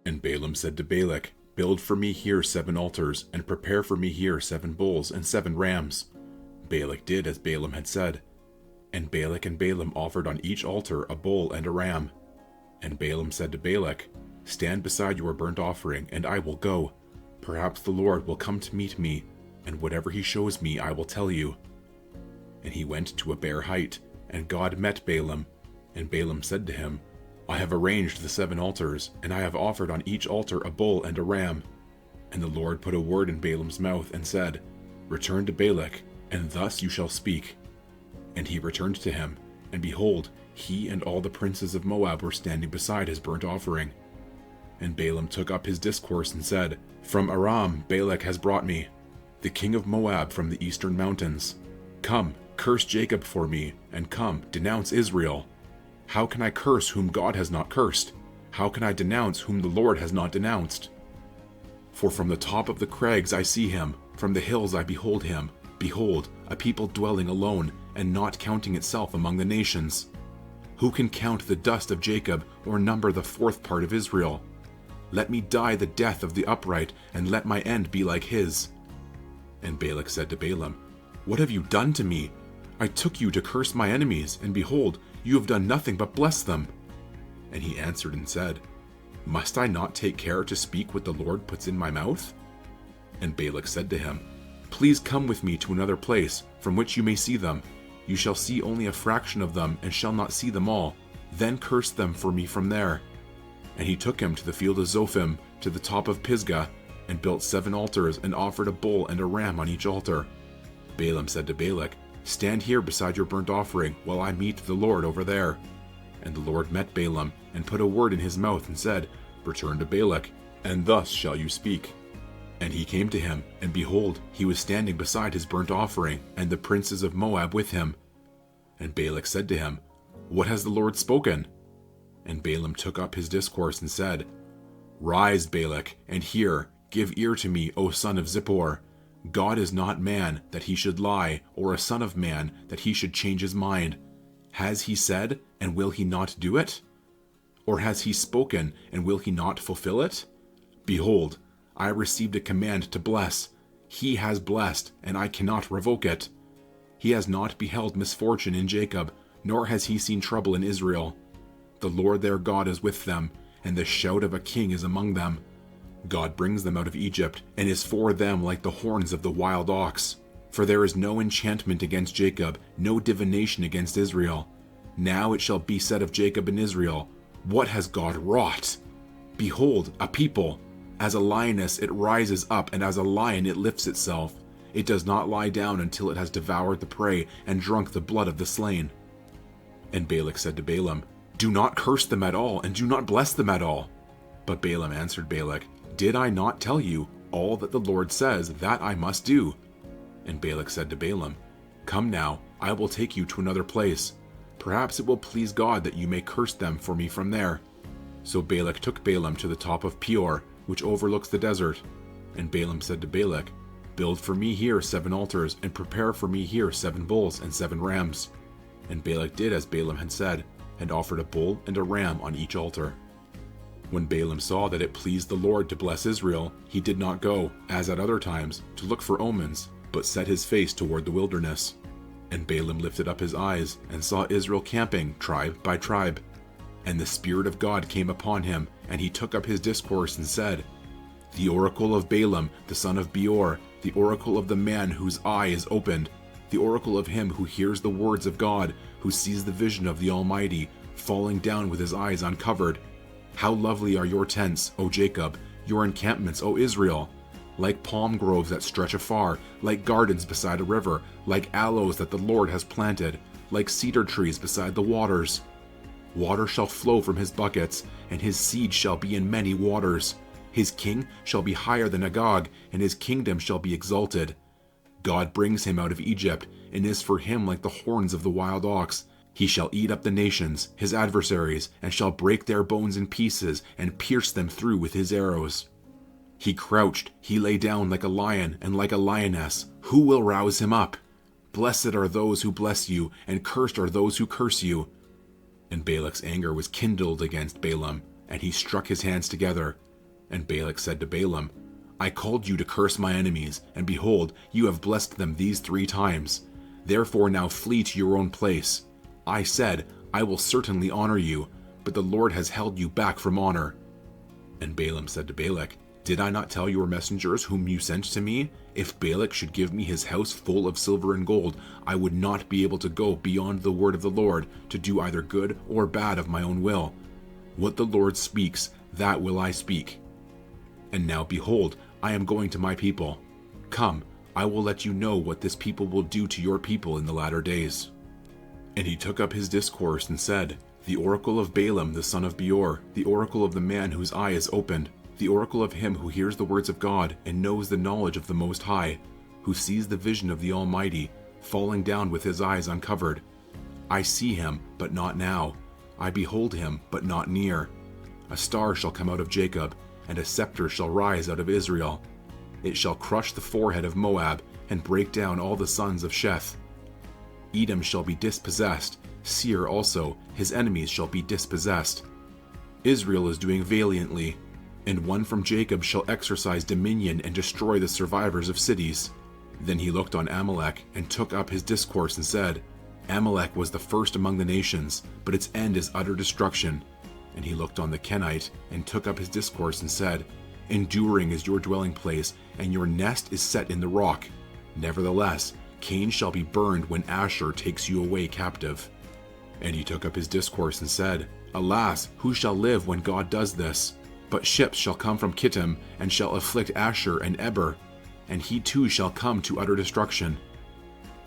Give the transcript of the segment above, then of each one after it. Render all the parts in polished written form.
And Balaam said to Balak, Build for me here 7 altars, and prepare for me here 7 bulls and 7 rams. Balak did as Balaam had said. And Balak and Balaam offered on each altar a bull and a ram. And Balaam said to Balak, Stand beside your burnt offering, and I will go. Perhaps the Lord will come to meet me, and whatever he shows me I will tell you. And he went to a bare height, and God met Balaam. And Balaam said to him, I have arranged the 7 altars, and I have offered on each altar a bull and a ram. And the Lord put a word in Balaam's mouth and said, Return to Balak, and thus you shall speak. And he returned to him, and behold, he and all the princes of Moab were standing beside his burnt offering. And Balaam took up his discourse and said, From Aram Balak has brought me, the king of Moab from the eastern mountains. Come, curse Jacob for me, and come, denounce Israel. How can I curse whom God has not cursed? How can I denounce whom the Lord has not denounced? For from the top of the crags I see him, from the hills I behold him. Behold, a people dwelling alone, and not counting itself among the nations. Who can count the dust of Jacob, or number the 4th part of Israel? Let me die the death of the upright, and let my end be like his. And Balak said to Balaam, What have you done to me? I took you to curse my enemies, and behold, you have done nothing but bless them. And he answered and said, Must I not take care to speak what the Lord puts in my mouth? And Balak said to him, Please come with me to another place, from which you may see them. You shall see only a fraction of them, and shall not see them all. Then curse them for me from there. And he took him to the field of Zophim, to the top of Pisgah, and built 7 altars, and offered a bull and a ram on each altar. Balaam said to Balak, Stand here beside your burnt offering, while I meet the Lord over there. And the Lord met Balaam, and put a word in his mouth, and said, Return to Balak, and thus shall you speak. And he came to him, and behold, he was standing beside his burnt offering, and the princes of Moab with him. And Balak said to him, What has the Lord spoken? And Balaam took up his discourse and said, Rise, Balak, and hear, give ear to me, O son of Zippor. God is not man, that he should lie, or a son of man, that he should change his mind. Has he said, and will he not do it? Or has he spoken, and will he not fulfill it? Behold, I received a command to bless. He has blessed, and I cannot revoke it. He has not beheld misfortune in Jacob, nor has he seen trouble in Israel. The Lord their God is with them, and the shout of a king is among them. God brings them out of Egypt, and is for them like the horns of the wild ox. For there is no enchantment against Jacob, no divination against Israel. Now it shall be said of Jacob and Israel, What has God wrought? Behold, a people. As a lioness it rises up, and as a lion it lifts itself. It does not lie down until it has devoured the prey, and drunk the blood of the slain. And Balak said to Balaam, Do not curse them at all, and do not bless them at all. But Balaam answered Balak, Did I not tell you all that the Lord says that I must do? And Balak said to Balaam, Come now, I will take you to another place. Perhaps it will please God that you may curse them for me from there. So Balak took Balaam to the top of Peor, which overlooks the desert. And Balaam said to Balak, Build for me here 7 altars, and prepare for me here 7 bulls and 7 rams. And Balak did as Balaam had said, and offered a bull and a ram on each altar. When Balaam saw that it pleased the Lord to bless Israel, he did not go, as at other times, to look for omens, but set his face toward the wilderness. And Balaam lifted up his eyes, and saw Israel camping, tribe by tribe. And the Spirit of God came upon him, and he took up his discourse and said, The oracle of Balaam, the son of Beor, the oracle of the man whose eye is opened, the oracle of him who hears the words of God, who sees the vision of the Almighty, falling down with his eyes uncovered. How lovely are your tents, O Jacob, your encampments, O Israel! Like palm groves that stretch afar, like gardens beside a river, like aloes that the Lord has planted, like cedar trees beside the waters. Water shall flow from his buckets, and his seed shall be in many waters. His king shall be higher than Agag, and his kingdom shall be exalted. God brings him out of Egypt, and is for him like the horns of the wild ox. He shall eat up the nations, his adversaries, and shall break their bones in pieces, and pierce them through with his arrows. He crouched, he lay down like a lion, and like a lioness. Who will rouse him up? Blessed are those who bless you, and cursed are those who curse you. And Balak's anger was kindled against Balaam, and he struck his hands together. And Balak said to Balaam, I called you to curse my enemies, and behold, you have blessed them these 3 times. Therefore now flee to your own place. I said, I will certainly honor you, but the Lord has held you back from honor. And Balaam said to Balak, Did I not tell your messengers whom you sent to me? If Balak should give me his house full of silver and gold, I would not be able to go beyond the word of the Lord to do either good or bad of my own will. What the Lord speaks, that will I speak. And now behold, I am going to my people. Come, I will let you know what this people will do to your people in the latter days. And he took up his discourse and said, The oracle of Balaam the son of Beor, the oracle of the man whose eye is opened, the oracle of him who hears the words of God and knows the knowledge of the Most High, who sees the vision of the Almighty, falling down with his eyes uncovered. I see him, but not now. I behold him, but not near. A star shall come out of Jacob, and a scepter shall rise out of Israel. It shall crush the forehead of Moab, and break down all the sons of Sheth. Edom shall be dispossessed, Seir also, his enemies shall be dispossessed. Israel is doing valiantly, and one from Jacob shall exercise dominion and destroy the survivors of cities. Then he looked on Amalek, and took up his discourse and said, Amalek was the first among the nations, but its end is utter destruction. And he looked on the Kenite, and took up his discourse and said, Enduring is your dwelling place, and your nest is set in the rock. Nevertheless, Cain shall be burned when Asshur takes you away captive. And he took up his discourse and said, Alas, who shall live when God does this? But ships shall come from Kittim, and shall afflict Asshur and Eber, and he too shall come to utter destruction.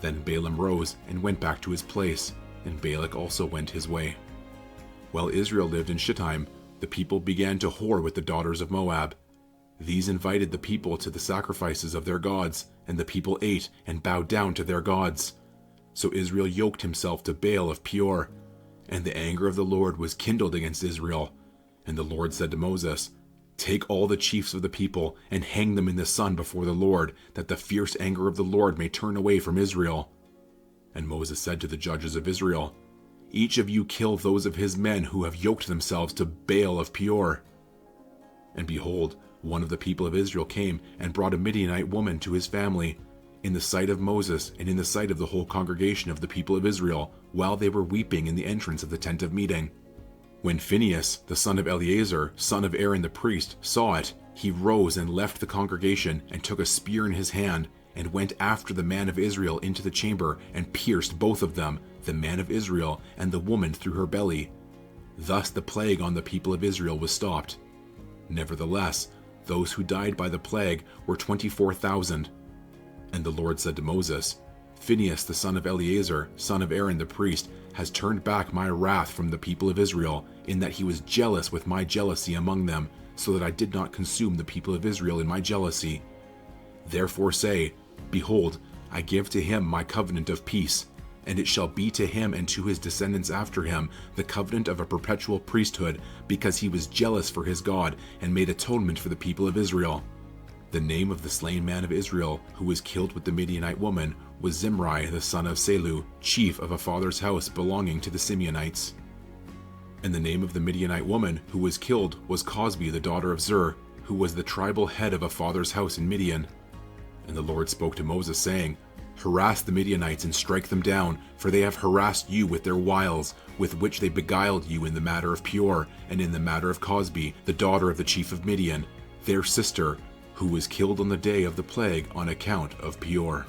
Then Balaam rose and went back to his place, and Balak also went his way. While Israel lived in Shittim, the people began to whore with the daughters of Moab. These invited the people to the sacrifices of their gods, and the people ate and bowed down to their gods. So Israel yoked himself to Baal of Peor, and the anger of the Lord was kindled against Israel. And the Lord said to Moses, Take all the chiefs of the people, and hang them in the sun before the Lord, that the fierce anger of the Lord may turn away from Israel. And Moses said to the judges of Israel, Each of you kill those of his men who have yoked themselves to Baal of Peor. And behold, one of the people of Israel came and brought a Midianite woman to his family, in the sight of Moses and in the sight of the whole congregation of the people of Israel, while they were weeping in the entrance of the tent of meeting. When Phinehas, the son of Eleazar, son of Aaron the priest, saw it, he rose and left the congregation and took a spear in his hand, and went after the man of Israel into the chamber, and pierced both of them, the man of Israel and the woman, through her belly. Thus the plague on the people of Israel was stopped. Nevertheless, those who died by the plague were 24,000. And the Lord said to Moses, Phinehas the son of Eleazar, son of Aaron the priest, has turned back my wrath from the people of Israel, in that he was jealous with my jealousy among them, so that I did not consume the people of Israel in my jealousy. Therefore say, Behold, I give to him my covenant of peace, and it shall be to him and to his descendants after him the covenant of a perpetual priesthood, because he was jealous for his God, and made atonement for the people of Israel. The name of the slain man of Israel, who was killed with the Midianite woman, was Zimri the son of Selu, chief of a father's house belonging to the Simeonites. And the name of the Midianite woman who was killed was Cosbi the daughter of Zur, who was the tribal head of a father's house in Midian. And the Lord spoke to Moses, saying, Harass the Midianites and strike them down, for they have harassed you with their wiles, with which they beguiled you in the matter of Peor, and in the matter of Cosbi, the daughter of the chief of Midian, their sister, who was killed on the day of the plague on account of Peor.